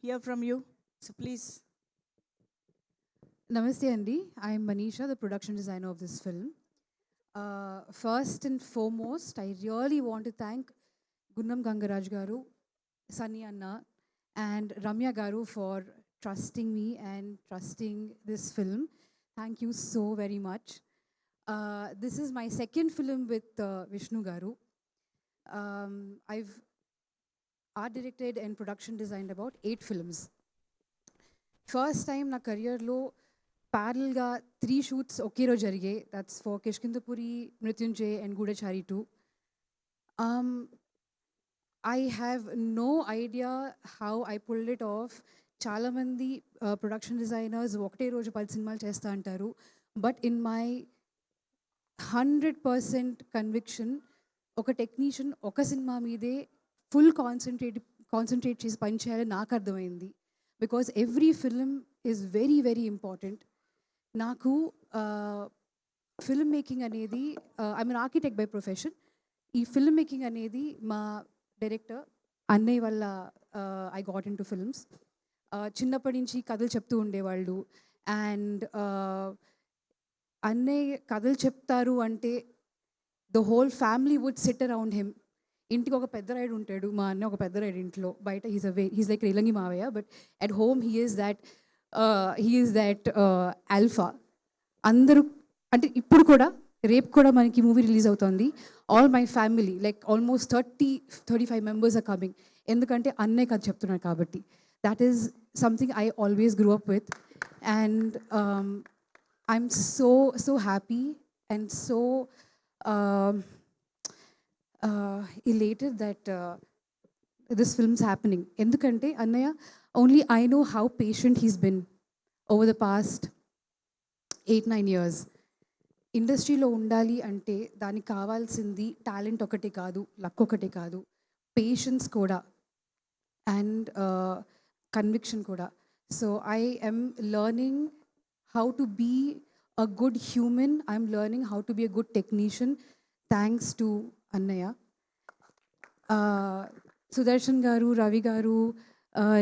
hear from you. So please. Namaste Andy, I am Manisha, the production designer of this film. First and foremost, I really want to thank Gunnam Gangaraj Garu, Sunny Anna, and Ramya Garu for trusting me and trusting this film. Thank you so very much. This is my second film with Vishnu Garu. I've art directed and production designed about 8 films. First time na career lo parallel ga 3 shoots ఒకే రోజు జరిగాయి. That's for Kishkindapuri, Mrityunjay and Gudachari 2. I have no idea how I pulled it off. చాలా మంది production designers ఒకటే రోజు 10 సినిమాలు చేస్తా అంటారు. But in my 100% conviction ఒక టెక్నీషియన్ ఒక సినిమా మీదే ఫుల్ కాన్సన్ట్రేట్ చేసి పనిచేయాలని నాకు అర్థమైంది. Because every film is very very important. నాకు ఫిల్మ్ మేకింగ్ అనేది I'm an architect by profession. ఈ ఫిల్మ్ మేకింగ్ అనేది మా డైరెక్టర్ అన్నయ్య వల్ల I got in to films. చిన్నప్పటి నుంచి కథలు చెప్తూ ఉండేవాళ్ళు. అండ్ అన్నయ్య కథలు చెప్తారు అంటే the whole family would sit around him. ఇంటికి ఒక పెద్ద రైడ్ ఉంటాడు, మా అన్న ఒక పెద్ద రైడ్ ఇంట్లో. బయట హీస్ లైక్ రేలంగి మావయ్య, but at home he is that alpha. అందరూ అంటే ఇప్పుడు కూడా రేపు కూడా మనకి మూవీ రిలీజ్ అవుతుంది. All my family like almost 35 members are coming. ఎందుకంటే అన్నయ్య కథ చెప్తున్నారు కాబట్టి. That is something I always grew up with. And I'm so happy and so elated that this film's happening. Endukante Annaya, only I know how patient he's been over the past 8-9 years. ఇండస్ట్రీలో ఉండాలి అంటే దానికి కావాల్సింది talent ఒకటే కాదు, luck ఒకటే కాదు, patience కూడా అండ్ కన్విక్షన్ కూడా. So I am learning how to be a good human. I'm learning how to be a good technician thanks to అన్నయ్య. Sudarshan garu, Ravi garu,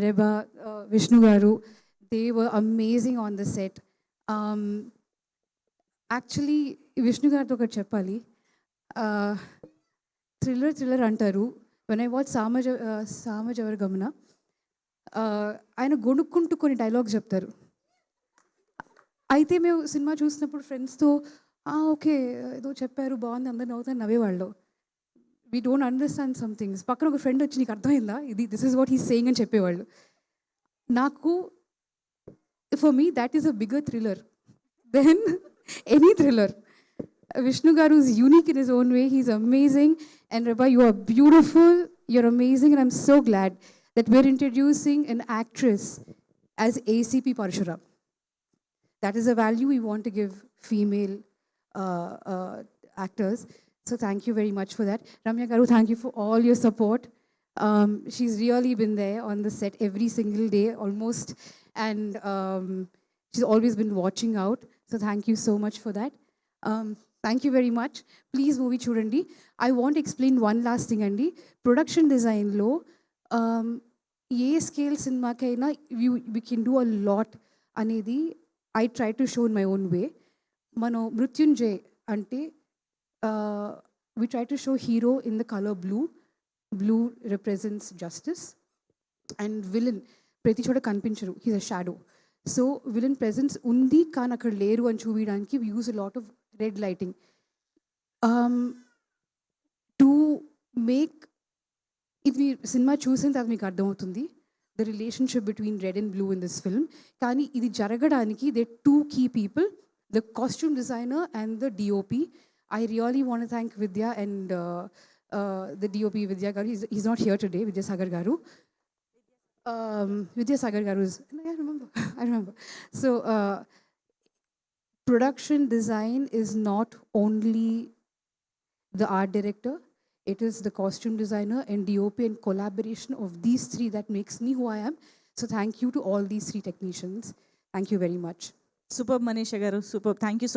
Reba, Vishnu garu, they were amazing on the set. Actually Vishnu గారితో ఒకటి చెప్పాలి. Thriller అంటారు. When I watch సామజవర గమన, ఆయన గొనుక్కుంటూ కొన్ని dialogues చెప్తారు. అయితే మేము సినిమా చూసినప్పుడు ఫ్రెండ్స్తో ఓకే ఏదో చెప్పారు బాగుంది అందరు నవ్వుతాను నవ్వేవాళ్ళు. We don't understand some things. పక్కన ఒక ఫ్రెండ్ వచ్చి నీకు అర్థమైందా this is what he's saying అని చెప్పేవాళ్ళు. నాకు for me that is a bigger thriller than any thriller. Vishnu Garu is unique in his own way. He's amazing. And Reba, you are beautiful. You're amazing. And I'm so glad that we're introducing an actress as ACP Parshuram. That is a value we want to give female actors. So thank you very much for that. Ramya Garu, thank you for all your support. She's really been there on the set every single day almost. And she's always been watching out. So thank you so much for that. Thank you very much. Please movie chudandi. I want to explain one last thing andi. Production design lo ఏ scale సినిమాకైనా we can do a lot అనేది I try to show in my own way. మనం మృత్యుంజయ్ అంటే we try to show hero in the color blue. Blue represents justice. And villain ప్రతి చోట కనిపించరు, he's a shadow. So villain presence ఉంది కానీ అక్కడ లేరు అని చూపించడానికి we use a lot of red lighting to make ఇది సినిమా చూసిన తర్వాత మీకు అర్థమవుతుంది the relationship between red and blue in this film. కానీ ఇది జరగడానికి there are 2 key people, the costume designer and the DOP. I really want to thank Vidya and the DOP Vidya Garu. He's not here today, Vidya Sagar Garu. Vidya Sagar Garu is, I remember. So production design is not only the art director, it is the costume designer and DOP and collaboration of these 3 that makes me who I am. So thank you to all these 3 technicians. Thank you very much. Superb, Manisha Garu. Superb. Thank you so much.